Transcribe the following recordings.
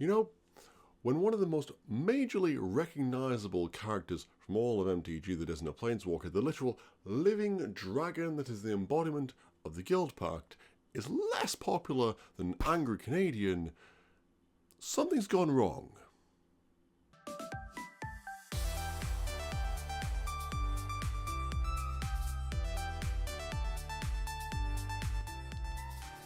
You know, when one of the most majorly recognisable characters from all of MTG that isn't a Planeswalker, the literal living dragon that is the embodiment of the Guild Pact, is less popular than an angry Canadian, something's gone wrong.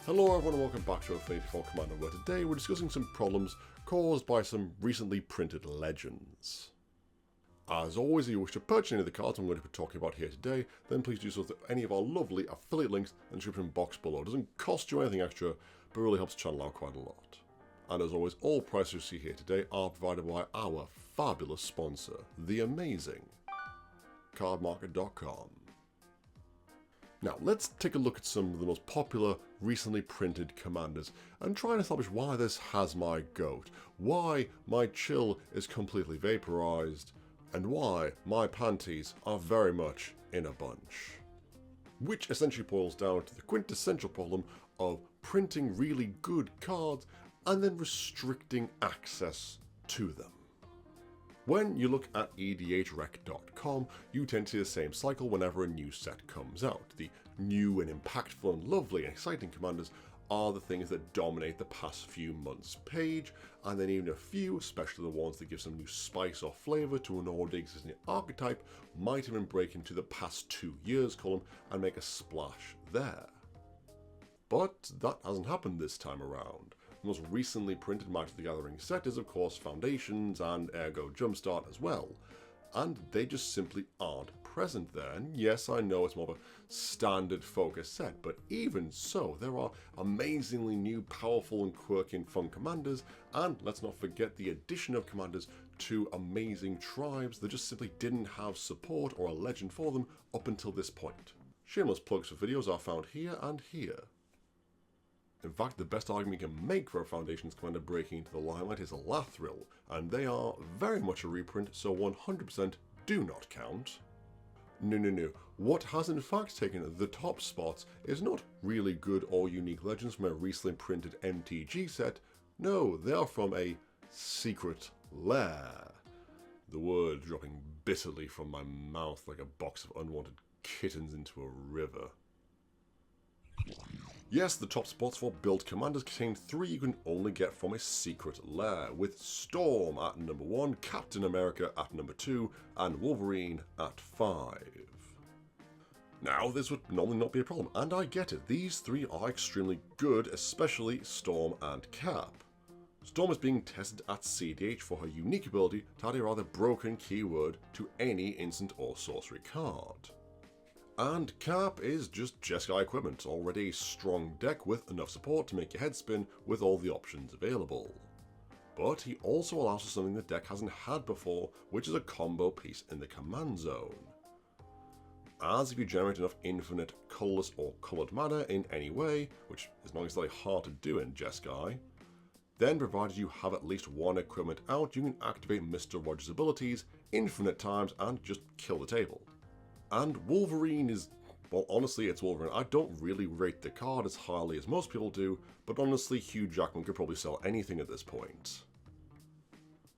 Hello everyone and welcome back to Affinity for Commander, where today we're discussing some problems caused by some recently printed legends. As always, if you wish to purchase any of the cards I'm going to be talking about here today, then please do so through any of our lovely affiliate links in the description box below. It doesn't cost you anything extra, but really helps the channel out quite a lot. And as always, all prices you see here today are provided by our fabulous sponsor, the amazing cardmarket.com. Now, let's take a look at some of the most popular recently printed commanders and try and establish why this has my goat, why my chill is completely vaporized, and why my panties are very much in a bunch. Which essentially boils down to the quintessential problem of printing really good cards and then restricting access to them. When you look at cEDHrec.com, you tend to see the same cycle whenever a new set comes out. The new and impactful and lovely and exciting commanders are the things that dominate the past few months' page, and then even a few, especially the ones that give some new spice or flavour to an already existing archetype, might even break into the past 2 years column and make a splash there. But that hasn't happened this time around. The most recently printed Magic the Gathering set is of course Foundations and ergo Jumpstart as well, and they just simply aren't present there. And yes, I know it's more of a standard focus set, but even so, there are amazingly new, powerful and quirky and fun commanders, and let's not forget the addition of commanders to amazing tribes that just simply didn't have support or a legend for them up until this point. Shameless plugs for videos are found here and here. In fact, the best argument you can make for a Foundations commander breaking into the limelight is Lathril, and they are very much a reprint, so 100% do not count. No. What has in fact taken the top spots is not really good or unique legends from a recently printed MTG set. No, they are from a secret lair. The word dropping bitterly from my mouth like a box of unwanted kittens into a river. Yes, the top spots for build commanders contain 3 you can only get from a secret lair, with Storm at number 1, Captain America at number 2, and Wolverine at 5. Now, this would normally not be a problem, and I get it. These 3 are extremely good, especially Storm and Cap. Storm is being tested at cEDH for her unique ability to add a rather broken keyword to any instant or sorcery card. And Cap is just Jeskai equipment, already a strong deck with enough support to make your head spin with all the options available. But he also allows for something the deck hasn't had before, which is a combo piece in the command zone. As if you generate enough infinite colourless or coloured mana in any way, which is not exactly hard to do in Jeskai, then provided you have at least 1 equipment out, you can activate Mr. Rogers' abilities infinite times and just kill the table. And Wolverine is, well, honestly, it's Wolverine. I don't really rate the card as highly as most people do, but honestly, Hugh Jackman could probably sell anything at this point.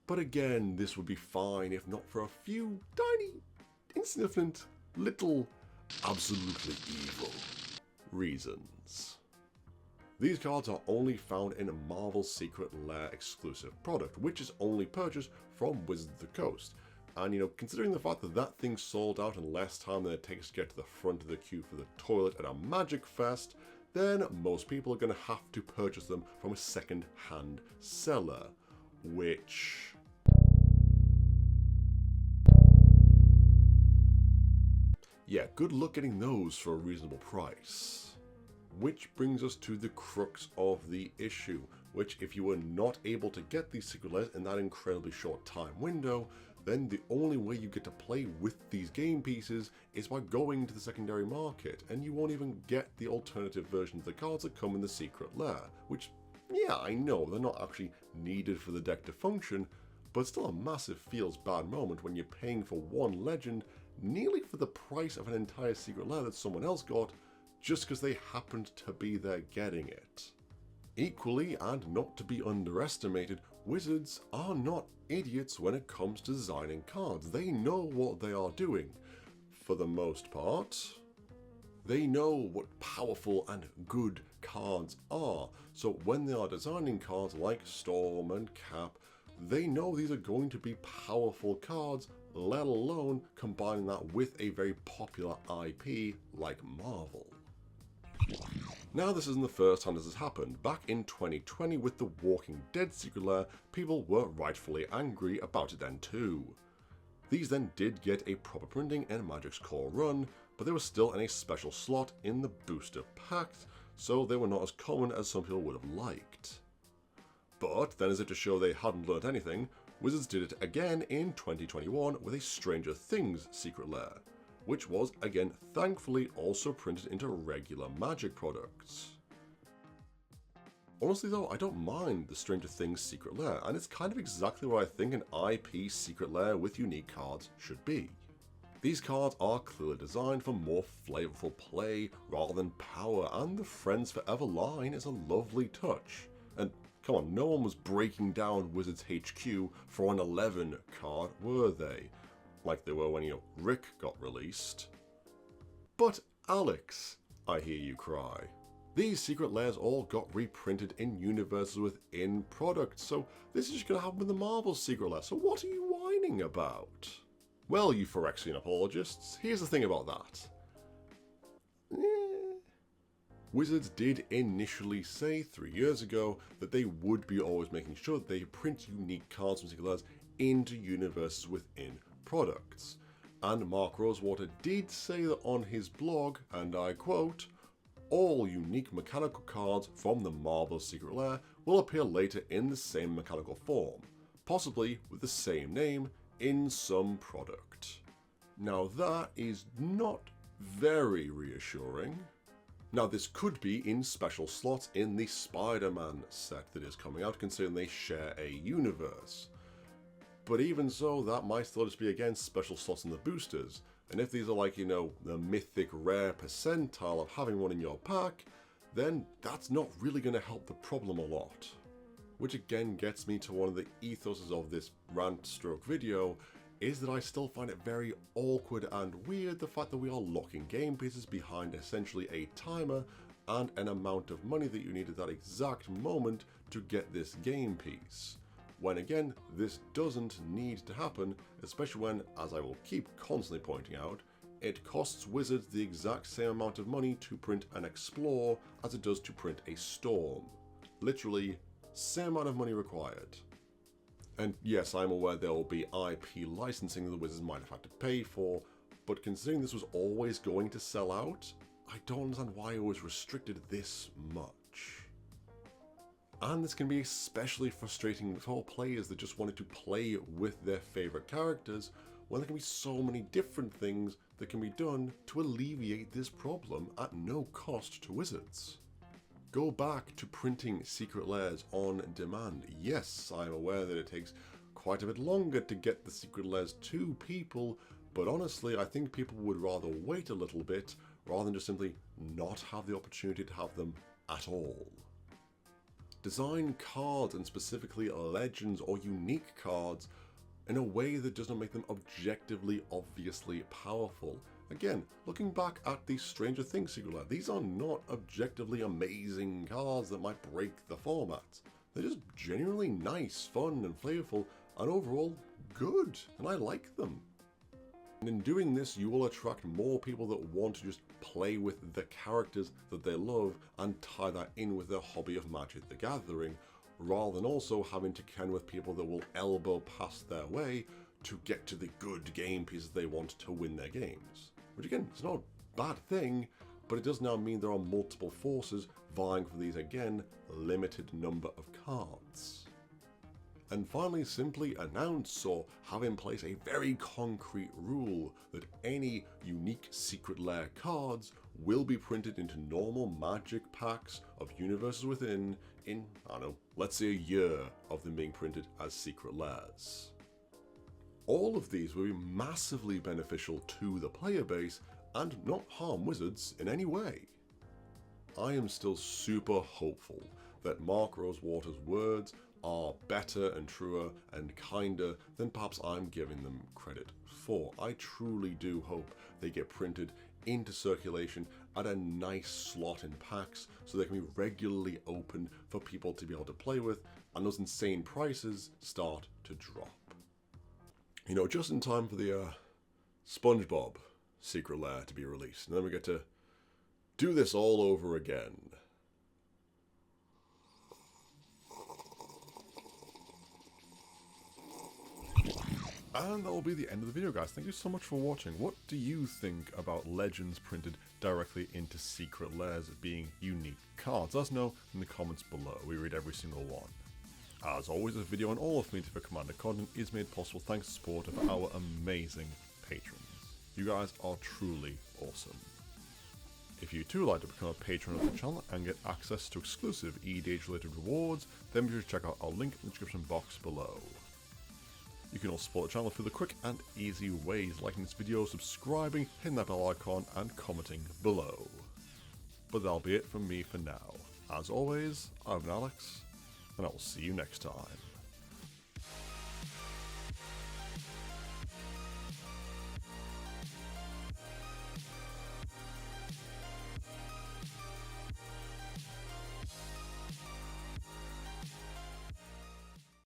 But again, this would be fine if not for a few tiny, insignificant, little, absolutely evil reasons. These cards are only found in a Marvel Secret Lair exclusive product, which is only purchased from Wizards of the Coast. And you know, considering the fact that that thing sold out in less time than it takes to get to the front of the queue for the toilet at a Magic Fest, then most people are going to have to purchase them from a second-hand seller, which... yeah, good luck getting those for a reasonable price. Which brings us to the crux of the issue, which if you were not able to get these secret lairs in that incredibly short time window, then the only way you get to play with these game pieces is by going to the secondary market, and you won't even get the alternative versions of the cards that come in the secret lair, which, yeah, I know, they're not actually needed for the deck to function, but still a massive feels bad moment when you're paying for 1 legend nearly for the price of an entire secret lair that someone else got, just because they happened to be there getting it. Equally, and not to be underestimated, Wizards are not idiots when it comes to designing cards. They know what they are doing. For the most part, they know what powerful and good cards are. So when they are designing cards like Storm and Cap, they know these are going to be powerful cards, let alone combining that with a very popular IP like Marvel. Now, this isn't the first time this has happened. Back in 2020 with the Walking Dead Secret Lair, people were rightfully angry about it then too. These then did get a proper printing in Magic's core run, but they were still in a special slot in the booster packs, so they were not as common as some people would have liked. But then, as if to show they hadn't learnt anything, Wizards did it again in 2021 with a Stranger Things Secret Lair, which was, again, thankfully also printed into regular Magic products. Honestly though, I don't mind the Stranger Things Secret Lair, and it's kind of exactly what I think an IP Secret Lair with unique cards should be. These cards are clearly designed for more flavorful play rather than power, and the Friends Forever line is a lovely touch. And come on, no one was breaking down Wizards HQ for an 11 card, were they? Like they were when, Rick got released. But Alex, I hear you cry. These Secret Lairs all got reprinted in universes within products, so this is just going to happen with the Marvel Secret Lair, so what are you whining about? Well, you Phyrexian apologists, here's the thing about that. Wizards did initially say 3 years ago that they would be always making sure that they print unique cards from Secret Lairs into universes within products. And Mark Rosewater did say that on his blog, and I quote, "All unique mechanical cards from the Marvel Secret Lair will appear later in the same mechanical form, possibly with the same name in some product." Now that is not very reassuring. Now this could be in special slots in the Spider-Man set that is coming out, considering they share a universe. But even so, that might still just be, again, special slots in the boosters. And if these are like, the mythic rare percentile of having one in your pack, then that's not really going to help the problem a lot. Which again gets me to one of the ethoses of this rant stroke video, is that I still find it very awkward and weird the fact that we are locking game pieces behind essentially a timer and an amount of money that you need at that exact moment to get this game piece. When again, this doesn't need to happen, especially when, as I will keep constantly pointing out, it costs Wizards the exact same amount of money to print an Explore as it does to print a Storm. Literally, same amount of money required. And yes, I'm aware there will be IP licensing that the Wizards might have had to pay for, but considering this was always going to sell out, I don't understand why it was restricted this much. And this can be especially frustrating for players that just wanted to play with their favourite characters, when there can be so many different things that can be done to alleviate this problem at no cost to Wizards. Go back to printing Secret Lairs on demand. Yes, I'm aware that it takes quite a bit longer to get the Secret Lairs to people, but honestly I think people would rather wait a little bit rather than just simply not have the opportunity to have them at all. Design cards, and specifically legends or unique cards, in a way that does not make them objectively obviously powerful. Again, looking back at the Stranger Things Secret Lair, these are not objectively amazing cards that might break the format. They're just genuinely nice, fun and flavorful, and overall good, and I like them. And in doing this, you will attract more people that want to just play with the characters that they love and tie that in with their hobby of Magic the Gathering, rather than also having to contend with people that will elbow past their way to get to the good game pieces they want to win their games. Which again, it's not a bad thing, but it does now mean there are multiple forces vying for these, again, limited number of cards. And finally, simply announce or have in place a very concrete rule that any unique Secret Lair cards will be printed into normal Magic packs of universes within in, I don't know, let's say a year of them being printed as Secret Lairs. All of these will be massively beneficial to the player base and not harm Wizards in any way. I am still super hopeful that Mark Rosewater's words are better and truer and kinder than perhaps I'm giving them credit for. I truly do hope they get printed into circulation at a nice slot in packs so they can be regularly opened for people to be able to play with, and those insane prices start to drop. You know, just in time for the SpongeBob Secret Lair to be released. And then we get to do this all over again. And that will be the end of the video, guys. Thank you so much for watching. What do you think about Legends printed directly into Secret Lairs being unique cards? Let us know in the comments below. We read every single one. As always, this video on all Affinity for Commander content is made possible thanks to the support of our amazing patrons. You guys are truly awesome. If you too like to become a patron of the channel and get access to exclusive EDH related rewards, then be sure to check out our link in the description box below. You can also support the channel through the quick and easy ways, liking this video, subscribing, hitting that bell icon, and commenting below. But that'll be it from me for now. As always, I've been Alex, and I will see you next time.